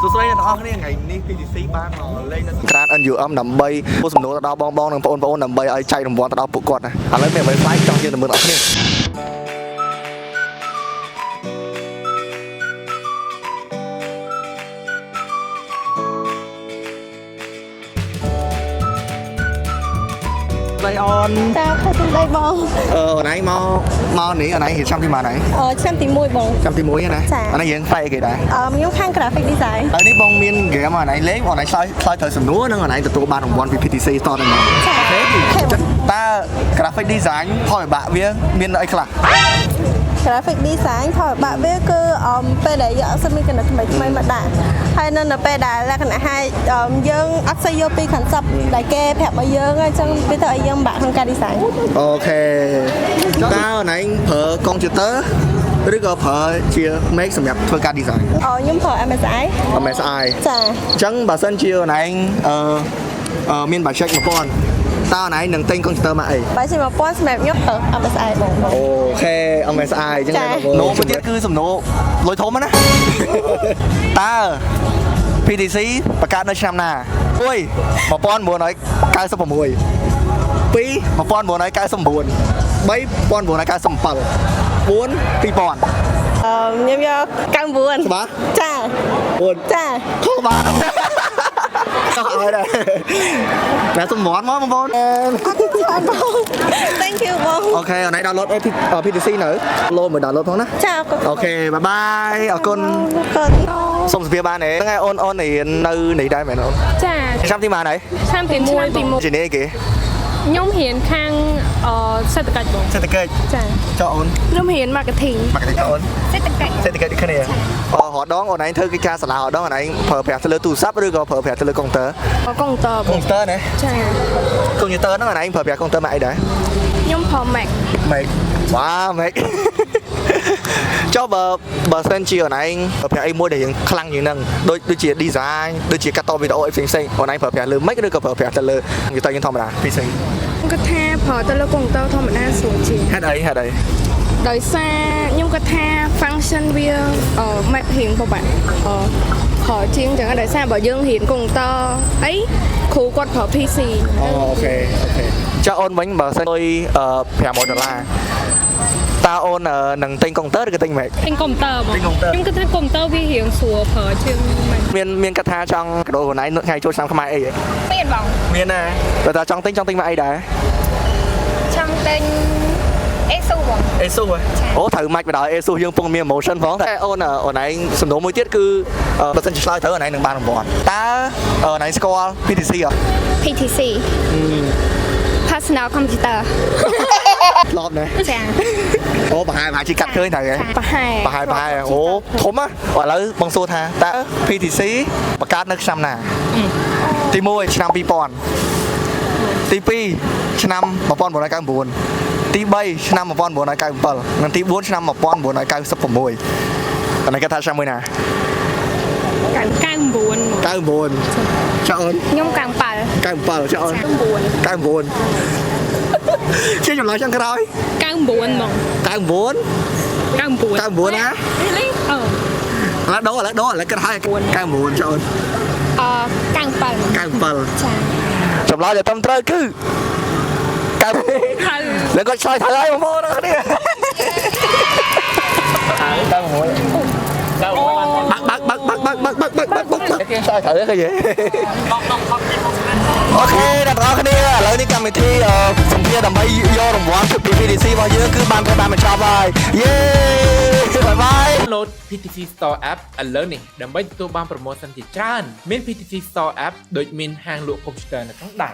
សួស្តីអ្នកទាំងអស់គ្នាថ្ងៃនេះ PTC បានមកលេងនៅក្រាន NUM ដើម្បីពោលសំណួរទៅដល់បងនិងបងប្អូនដើម្បីឲ្យចែករង្វាន់ទៅដល់ពួកគាត់ណាឥឡូវមានអ្វីផ្លែកចង់ជឿទៅមើលអស់គ្នាđây on ta không trong đây bông ở này mau nỉ ở này hiện trong thì mà này trăm tí mùi bông trăm tí muối này ở đây hiện phay kì đấy mình khăn graphic design ở đây bông miên ghé mà này lấy ở này soi thời sầm núa nữa ở này từ tụ ban đồng one PTC to này thế thì ta graphic design thôi bạn biết miên ấy là graphic design thôi bạn biết cứ pe để dọn xem cái này mấy mặt đạn hay nên là pe đài là cái này hai dân axiopi khẩn sập đại kê phẹp ở dân ở trong cái thời dân bạn không ca design ok ta ở này phở computer rồi có phở chia make sầm nhập phở ca design nhưng phở MSI MSI chà chẳng bà sân chia này miên bà check một con tao này nâng tên computer mà ấy bà chỉ mà point map nhất ở MSI bông ok MSI chứ này nô mới tiết cứ sầm nô lối thốn á ta PTCประกาศในឆ្នាំណា1 1996 2 1999 3 1997 4 2000 nhâm do căng buồn chà buồn chà không bà rồi đây là tôi món món món thank you bông ok ở này download ở PTC nữa lô mới download thôi nè chào ok bye bye ở con xong rồi ba này ngay on này nơi đây mày nó ចា ឆ្នាំទីម៉ានហើយ ឆ្នាំទី1 ជានេះគេ ខ្ញុំរៀនខាងសេដ្ឋកិច្ចបង សេដ្ឋកិច្ច ចា ចុះអូន ខ្ញុំរៀន marketing មកគេចុះអូន សេដ្ឋកិច្ច សេដ្ឋកិច្ចគ្នារហដងអូនឯងធ្វើកិច្ចការសាលារហដងអូនឯងប្រើប្រាស់ទៅលើទូរស័ព្ទឬក៏ប្រើប្រាស់ទៅលើកុងទ័រ កុងទ័រ កុងទ័រណា ចា កុងទ័រហ្នឹងអូនឯងប្រើប្រាស់កុងទ័រមកអីដែរ ខ្ញុំប្រើ Mac វ៉ាម៉េចចុះបើសិនជាអូនឯងប្រើប្រាស់អីមួយដែលយើងខ្លាំងជាងហ្នឹងដូចជា design ដូចជាកាត់តវីដេអូអីផ្សេងៗអូនឯងប្រើប្រាស់លើ Mac ឬក៏ប្រើប្រាស់ទៅលើ computer យើងធម្មតាពីផ្សេង ខ្ញុំគិតថាប្រើទៅលើកុងទ័រធម្មតាស្រួលជាង ហេតុអីដោយសារខ្ញុំគិតថា function វា Mac រៀងពិបាកប្រើជាងចឹងដោយសារបើយើងរៀនកុងទ័រអីគ្រូគាត់ប្រើ PC អូខេចុះអូនវិញបើសិនដូច$500តើអូននឹងទិញកុងទ័រឬក៏ទិញ Mac ទិញកុំព្យូទ័របង ទិញកុំព្យូទ័រ ខ្ញុំគិតថាកុំព្យូទ័រវារៀងស្រួលប្រើជាង Mac មានកាថាចង់កដោខ្លួនឯងថ្ងៃចូលឆ្នាំខ្មែរអីហ៎ មានបង មានណាបើថាចង់ទិញមកអីដែរ ចង់ទិញ ASUS បង ASUS អូត្រូវម៉ាច់បណ្ដោយ ASUS យើងពងមាន emotion ផងតែអូនឯងសំណួរមួយទៀតគឺបើសិនជាឆ្លើយត្រូវអូនឯងនឹងបានរង្វាន់តើអូនឯងស្គាល់ PTC អត់ PTC personal computer ធ្លាប់ណា ចា អូប្រហែលជិះកាត់ឃើញត្រូវហ៎ ប្រហែល អូធំណាឥឡូវបងសួរថាតើ PTC បង្កើតនៅឆ្នាំណាទី1ឆ្នាំ2000ទី2ឆ្នាំ1999ទី3ឆ្នាំ1997និងទី4ឆ្នាំ1996អានេះគេថាឆ្នាំមួយណា99 99ចុះអូន ខ្ញុំ97 97ចុះអូន99ជាចម្លើយចុងក្រោយ 99ហ្មង 99 99ណា really ឥឡូវដូរគិតឲ្យ99ចុះអូន 97 97 ចា ចម្លើយដែលត្រឹមត្រូវគឺ97แล้วก็ឆ្លើយត្រូវហើយបងប្អូនអរគ្នាបាក់ឆ្លើយត្រូវហើយអូខេអ្នកទាំងអស់គ្នាឥឡូវនេះកម្មវិធីសម្ភារដើម្បីយករង្វាន់ពី PTC របស់យើងគឺបានបញ្ចប់ហើយយេបាយបាយ download PTC Store App ឥឡូវនេះដើម្បីទទួលបាន promotion ជាច្រើនមាន PTC Store App ដូចមានហាងលក់ computer នៅក្នុងដៃ